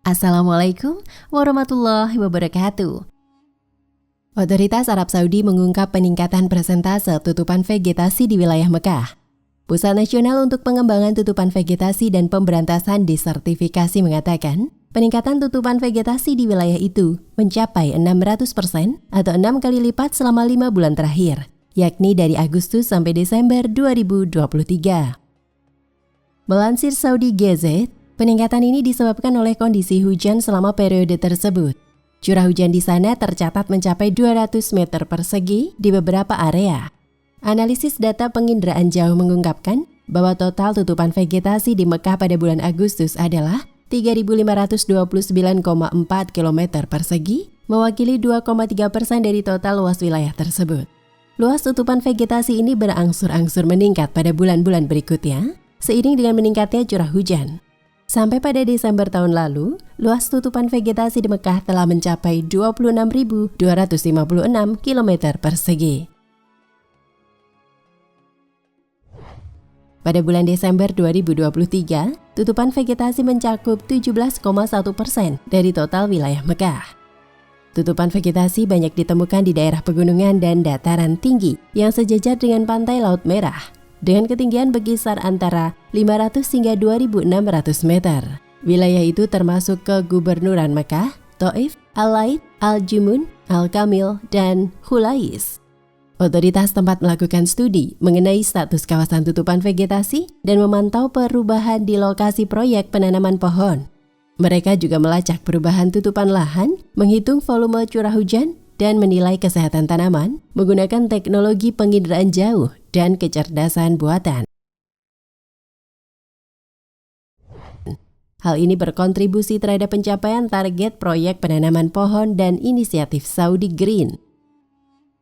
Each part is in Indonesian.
Assalamualaikum warahmatullahi wabarakatuh. Otoritas Arab Saudi mengungkap peningkatan persentase tutupan vegetasi di wilayah Mekah. Pusat Nasional untuk Pengembangan Tutupan Vegetasi dan Pemberantasan Desertifikasi mengatakan, peningkatan tutupan vegetasi di wilayah itu mencapai 600% atau 6 kali lipat selama 5 bulan terakhir, yakni dari Agustus sampai Desember 2023. Melansir Saudi Gazette, peningkatan ini disebabkan oleh kondisi hujan selama periode tersebut. Curah hujan di sana tercatat mencapai 200 meter persegi di beberapa area. Analisis data penginderaan jauh mengungkapkan bahwa total tutupan vegetasi di Mekah pada bulan Agustus adalah 3.529,4 km persegi, mewakili 2,3% dari total luas wilayah tersebut. Luas tutupan vegetasi ini berangsur-angsur meningkat pada bulan-bulan berikutnya, seiring dengan meningkatnya curah hujan. Sampai pada Desember tahun lalu, luas tutupan vegetasi di Mekah telah mencapai 26.256 km persegi. Pada bulan Desember 2023, tutupan vegetasi mencakup 17,1% dari total wilayah Mekah. Tutupan vegetasi banyak ditemukan di daerah pegunungan dan dataran tinggi yang sejajar dengan pantai Laut Merah, dengan ketinggian berkisar antara 500 hingga 2.600 meter. Wilayah itu termasuk ke Gubernuran Mekah, Taif, Al-Laid, Al-Jumun, Al-Kamil, dan Khulais. Otoritas tempat melakukan studi mengenai status kawasan tutupan vegetasi dan memantau perubahan di lokasi proyek penanaman pohon. Mereka juga melacak perubahan tutupan lahan, menghitung volume curah hujan, dan menilai kesehatan tanaman menggunakan teknologi penginderaan jauh dan kecerdasan buatan. Hal ini berkontribusi terhadap pencapaian target proyek penanaman pohon dan inisiatif Saudi Green.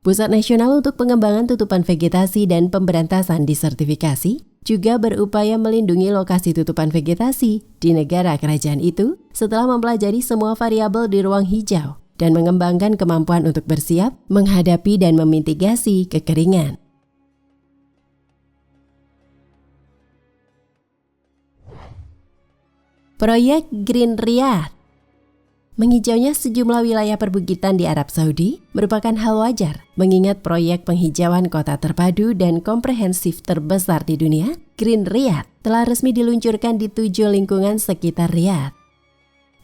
Pusat Nasional untuk Pengembangan Tutupan Vegetasi dan Pemberantasan Desertifikasi juga berupaya melindungi lokasi tutupan vegetasi di negara kerajaan itu setelah mempelajari semua variabel di ruang hijau dan mengembangkan kemampuan untuk bersiap menghadapi dan memitigasi kekeringan. Proyek Green Riyadh. Menghijaunya sejumlah wilayah perbukitan di Arab Saudi merupakan hal wajar, mengingat proyek penghijauan kota terpadu dan komprehensif terbesar di dunia, Green Riyadh, telah resmi diluncurkan di 7 lingkungan sekitar Riyadh.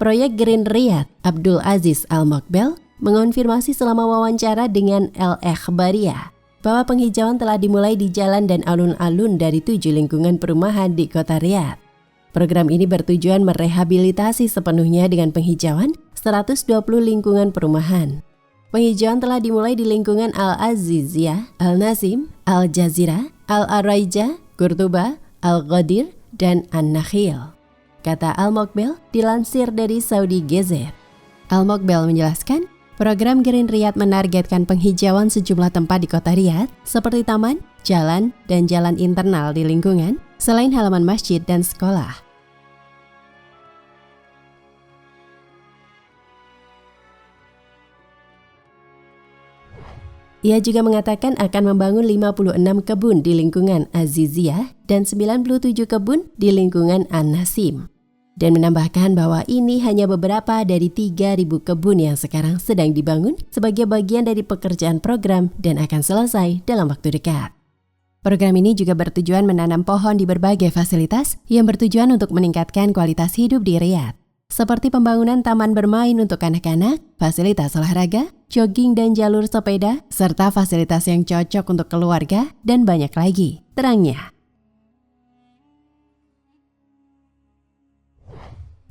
Proyek Green Riyadh, Abdul Aziz Al-Mokbel, mengonfirmasi selama wawancara dengan Al-Ikhbariyah bahwa penghijauan telah dimulai di jalan dan alun-alun dari 7 lingkungan perumahan di kota Riyadh. Program ini bertujuan merehabilitasi sepenuhnya dengan penghijauan 120 lingkungan perumahan. Penghijauan telah dimulai di lingkungan Al-Aziziyah, Al-Nazim, Al-Jazirah, Al-Araijah, Qurtuba, Al-Ghadir, dan An-Nakhil, kata Al-Mokbel dilansir dari Saudi Gazette. Al-Mokbel menjelaskan, program Green Riyadh menargetkan penghijauan sejumlah tempat di kota Riyadh seperti taman, jalan, dan jalan internal di lingkungan, selain halaman masjid dan sekolah. Ia juga mengatakan akan membangun 56 kebun di lingkungan Aziziyah dan 97 kebun di lingkungan An-Nasim. Dan menambahkan bahwa ini hanya beberapa dari 3.000 kebun yang sekarang sedang dibangun sebagai bagian dari pekerjaan program dan akan selesai dalam waktu dekat. Program ini juga bertujuan menanam pohon di berbagai fasilitas yang bertujuan untuk meningkatkan kualitas hidup di Riyadh, seperti pembangunan taman bermain untuk anak-anak, fasilitas olahraga, jogging dan jalur sepeda, serta fasilitas yang cocok untuk keluarga, dan banyak lagi, terangnya.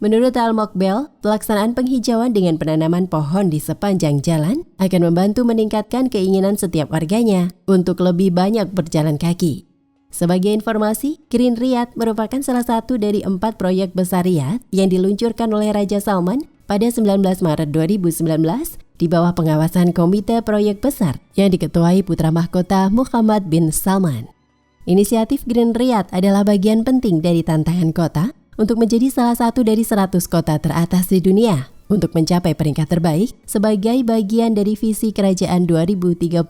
Menurut Al-Mokbel, pelaksanaan penghijauan dengan penanaman pohon di sepanjang jalan akan membantu meningkatkan keinginan setiap warganya untuk lebih banyak berjalan kaki. Sebagai informasi, Green Riyadh merupakan salah satu dari 4 proyek besar Riyadh yang diluncurkan oleh Raja Salman pada 19 Maret 2019 di bawah pengawasan Komite Proyek Besar yang diketuai putra mahkota Muhammad bin Salman. Inisiatif Green Riyadh adalah bagian penting dari tantangan kota untuk menjadi salah satu dari 100 kota teratas di dunia untuk mencapai peringkat terbaik sebagai bagian dari visi kerajaan 2030.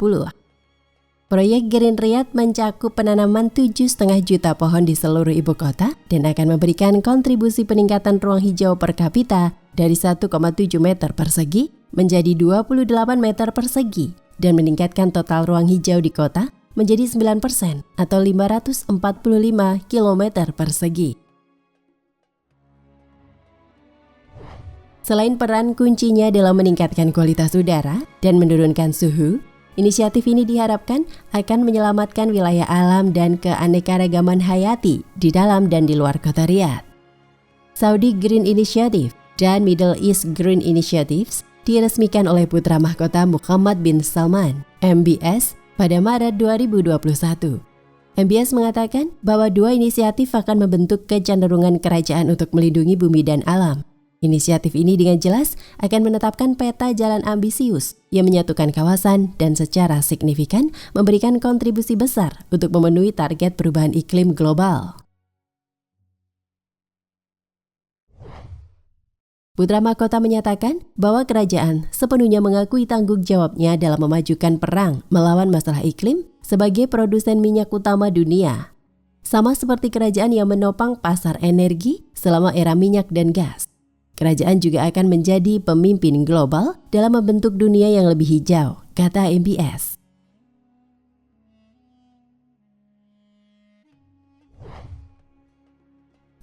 Proyek Green Riyadh mencakup penanaman 7,5 juta pohon di seluruh ibu kota dan akan memberikan kontribusi peningkatan ruang hijau per kapita dari 1,7 meter persegi menjadi 28 meter persegi dan meningkatkan total ruang hijau di kota menjadi 9% atau 545 km persegi. Selain peran kuncinya dalam meningkatkan kualitas udara dan menurunkan suhu, inisiatif ini diharapkan akan menyelamatkan wilayah alam dan keanekaragaman hayati di dalam dan di luar kota Riyadh. Saudi Green Initiative dan Middle East Green Initiatives diresmikan oleh putra mahkota Muhammad bin Salman, MBS, pada Maret 2021. MBS mengatakan bahwa dua inisiatif akan membentuk kecenderungan kerajaan untuk melindungi bumi dan alam. Inisiatif ini dengan jelas akan menetapkan peta jalan ambisius yang menyatukan kawasan dan secara signifikan memberikan kontribusi besar untuk memenuhi target perubahan iklim global. Putra mahkota menyatakan bahwa kerajaan sepenuhnya mengakui tanggung jawabnya dalam memajukan perang melawan masalah iklim sebagai produsen minyak utama dunia. Sama seperti kerajaan yang menopang pasar energi selama era minyak dan gas. Kerajaan juga akan menjadi pemimpin global dalam membentuk dunia yang lebih hijau, kata MBS.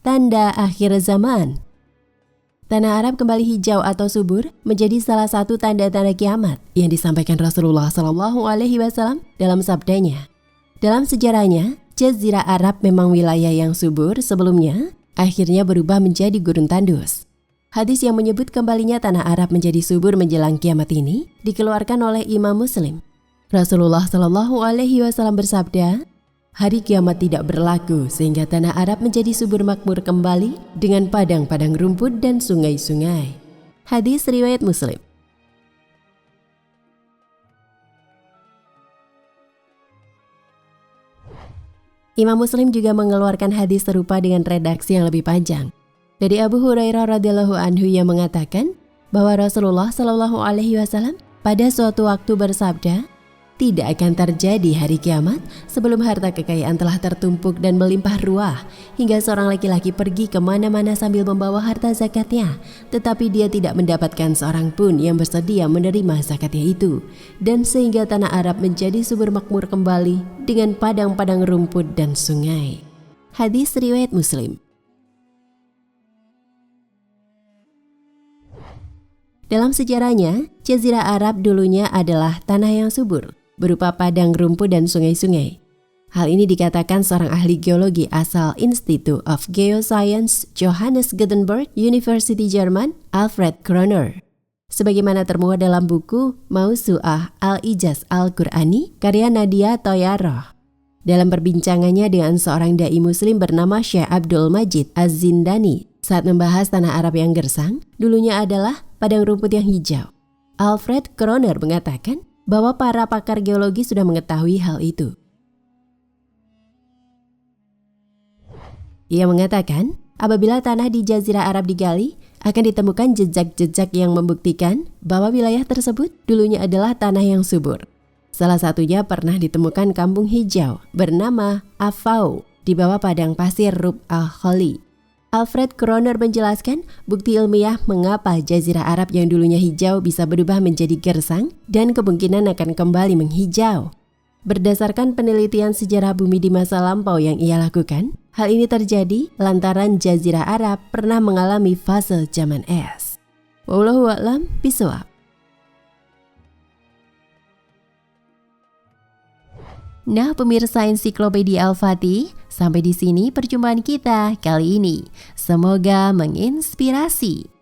Tanda akhir zaman. Tanah Arab kembali hijau atau subur menjadi salah satu tanda-tanda kiamat yang disampaikan Rasulullah SAW dalam sabdanya. Dalam sejarahnya, Jazirah Arab memang wilayah yang subur sebelumnya, akhirnya berubah menjadi gurun tandus. Hadis yang menyebut kembalinya tanah Arab menjadi subur menjelang kiamat ini dikeluarkan oleh Imam Muslim. Rasulullah SAW bersabda, hari kiamat tidak berlaku sehingga tanah Arab menjadi subur makmur kembali dengan padang-padang rumput dan sungai-sungai. Hadis riwayat Muslim. Imam Muslim juga mengeluarkan hadis serupa dengan redaksi yang lebih panjang. Dari Abu Hurairah radhiyallahu anhu yang mengatakan bahwa Rasulullah SAW pada suatu waktu bersabda, tidak akan terjadi hari kiamat sebelum harta kekayaan telah tertumpuk dan melimpah ruah hingga seorang laki-laki pergi kemana-mana sambil membawa harta zakatnya, tetapi dia tidak mendapatkan seorang pun yang bersedia menerima zakatnya itu, dan sehingga tanah Arab menjadi subur makmur kembali dengan padang-padang rumput dan sungai. Hadis riwayat Muslim. Dalam sejarahnya, Jazirah Arab dulunya adalah tanah yang subur, berupa padang rumput dan sungai-sungai. Hal ini dikatakan seorang ahli geologi asal Institute of Geoscience Johannes Gutenberg University Jerman, Alfred Kroner. Sebagaimana termuat dalam buku Mausu'ah Al-Ijaz Al-Qur'ani karya Nadia Toyaroh. Dalam perbincangannya dengan seorang dai muslim bernama Syekh Abdul Majid Az-Zindani saat membahas tanah Arab yang gersang, dulunya adalah padang rumput yang hijau. Alfred Kroner mengatakan bahwa para pakar geologi sudah mengetahui hal itu. Ia mengatakan, apabila tanah di Jazirah Arab digali, akan ditemukan jejak-jejak yang membuktikan bahwa wilayah tersebut dulunya adalah tanah yang subur. Salah satunya pernah ditemukan kampung hijau bernama Afau di bawah padang pasir Rub al-Khali. Alfred Kroner menjelaskan bukti ilmiah mengapa Jazirah Arab yang dulunya hijau bisa berubah menjadi gersang dan kemungkinan akan kembali menghijau. Berdasarkan penelitian sejarah bumi di masa lampau yang ia lakukan, hal ini terjadi lantaran Jazirah Arab pernah mengalami fase zaman es. Wallahu a'lam bishawab. Nah pemirsa Ensiklopedia Al-Fatih, sampai di sini perjumpaan kita kali ini. Semoga menginspirasi.